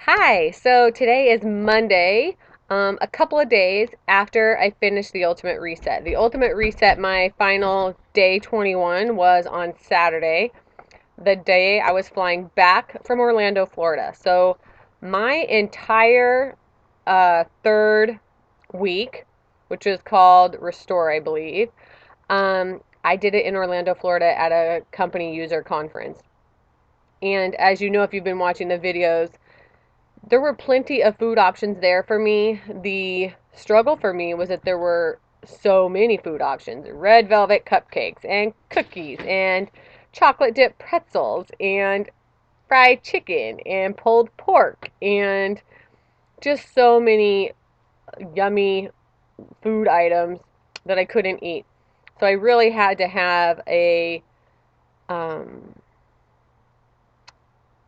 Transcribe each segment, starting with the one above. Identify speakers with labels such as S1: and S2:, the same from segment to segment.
S1: Hi, so today is Monday, a couple of days after I finished the Ultimate Reset. The Ultimate Reset, my final day 21 was on Saturday, the day I was flying back from Orlando, Florida. So my entire third week, which is called Restore, I believe, I did it in Orlando, Florida at a company user conference. And as you know, if you've been watching the videos, there were plenty of food options there for me. The struggle for me was that there were so many food options: red velvet cupcakes and cookies and chocolate dipped pretzels and fried chicken and pulled pork and just so many yummy food items that I couldn't eat. So I really had to have um,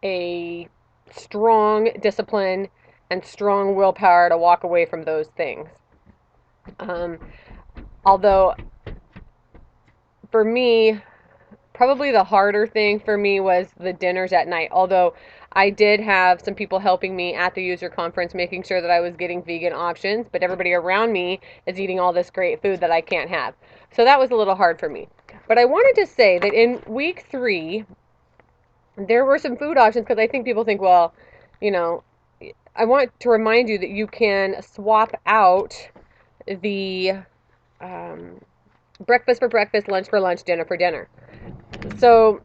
S1: a strong discipline and strong willpower to walk away from those things. Um, Although, for me, probably the harder thing for me was the dinners at night. Although I did have some people helping me at the user conference, making sure that I was getting vegan options, but everybody around me is eating all this great food that I can't have. So that was a little hard for me. But I wanted to say that in week 3, there were some food options because I think people think, well, you know, I want to remind you that you can swap out the um, breakfast for breakfast, lunch for lunch, dinner for dinner. So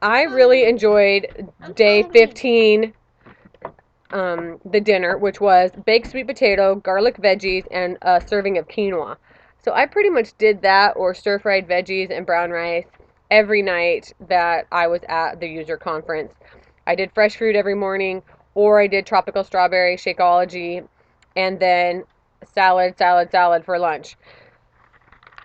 S1: I really enjoyed day 15, the dinner, which was baked sweet potato, garlic veggies, and a serving of quinoa. So I pretty much did that or stir fried veggies and brown rice every night that I was at the user conference. I did fresh fruit every morning, or I did tropical strawberry Shakeology, and then salad, salad, salad for lunch.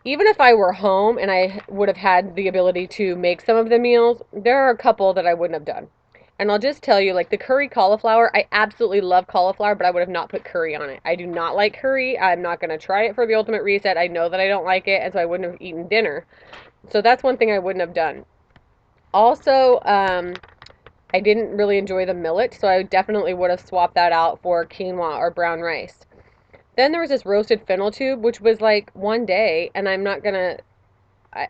S1: Even if I were home and I would have had the ability to make some of the meals, there are a couple that I wouldn't have done. And I'll just tell you, like the curry cauliflower, I absolutely love cauliflower, but I would have not put curry on it. I do not like curry. I'm not going to try it for the ultimate reset. I know that I don't like it, and so I wouldn't have eaten dinner. So that's one thing I wouldn't have done. Also, I didn't really enjoy the millet, so I definitely would have swapped that out for quinoa or brown rice. Then there was this roasted fennel tube, which was like one day, and I'm not gonna. I,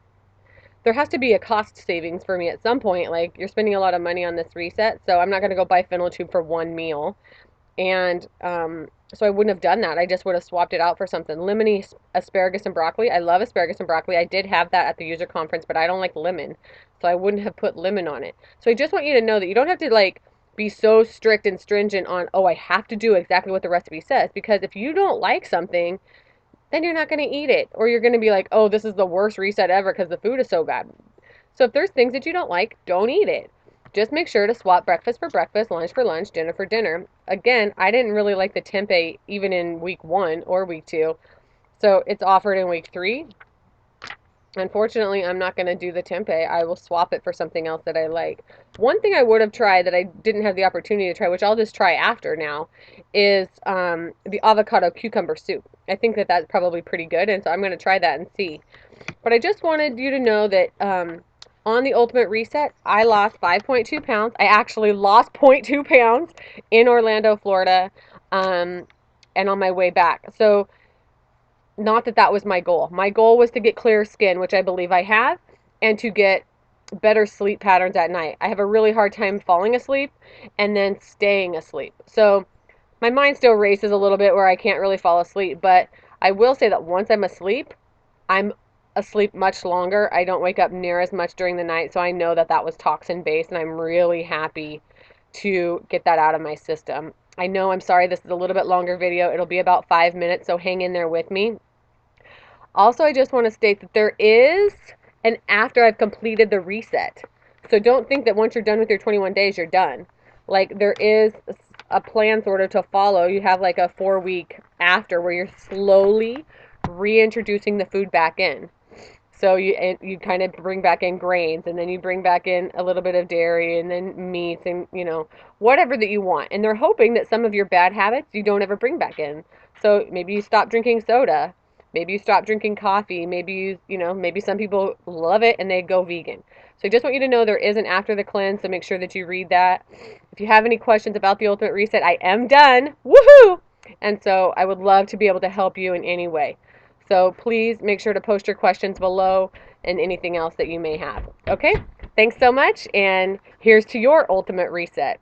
S1: there has to be a cost savings for me at some point. Like you're spending a lot of money on this reset, so I'm not gonna go buy fennel tube for one meal. And so I wouldn't have done that. I just would have swapped it out for something. Lemony asparagus and broccoli. I love asparagus and broccoli. I did have that at the user conference, but I don't like lemon, so I wouldn't have put lemon on it. So I just want you to know that you don't have to like be so strict and stringent on, oh, I have to do exactly what the recipe says, because if you don't like something, then you're not going to eat it, or you're going to be like, oh, this is the worst reset ever because the food is so bad. So if there's things that you don't like, don't eat it. Just make sure to swap breakfast for breakfast, lunch for lunch, dinner for dinner. Again, I didn't really like the tempeh even in week 1 or week 2. So it's offered in week 3. Unfortunately, I'm not going to do the tempeh. I will swap it for something else that I like. One thing I would have tried that I didn't have the opportunity to try, which I'll just try after now, is the avocado cucumber soup. I think that that's probably pretty good, and so I'm going to try that and see. But I just wanted you to know that on the Ultimate Reset, I lost 5.2 pounds. I actually lost 0.2 pounds in Orlando, Florida, um, and on my way back. So, not that that was my goal. My goal was to get clear skin, which I believe I have, and to get better sleep patterns at night. I have a really hard time falling asleep and then staying asleep. So, my mind still races a little bit where I can't really fall asleep, but I will say that once I'm asleep, I'm asleep much longer. I don't wake up near as much during the night, so I know that that was toxin based, and I'm really happy to get that out of my system. I know, I'm sorry, this is a little bit longer video. It'll be about 5 minutes, so hang in there with me. Also, I just want to state that there is an after I've completed the reset. So don't think that once you're done with your 21 days, you're done. Like, there is a plan sort of to follow. You have like a 4 week after where you're slowly reintroducing the food back in. So you kind of bring back in grains, and then you bring back in a little bit of dairy, and then meats, and whatever that you want. And they're hoping that some of your bad habits you don't ever bring back in. So maybe you stop drinking soda, maybe you stop drinking coffee, maybe maybe some people love it and they go vegan. So I just want you to know there is an after the cleanse, so make sure that you read that. If you have any questions about the Ultimate Reset, I am done. Woohoo! And so I would love to be able to help you in any way. So please make sure to post your questions below and anything else that you may have. Okay? Thanks so much, and here's to your Ultimate Reset.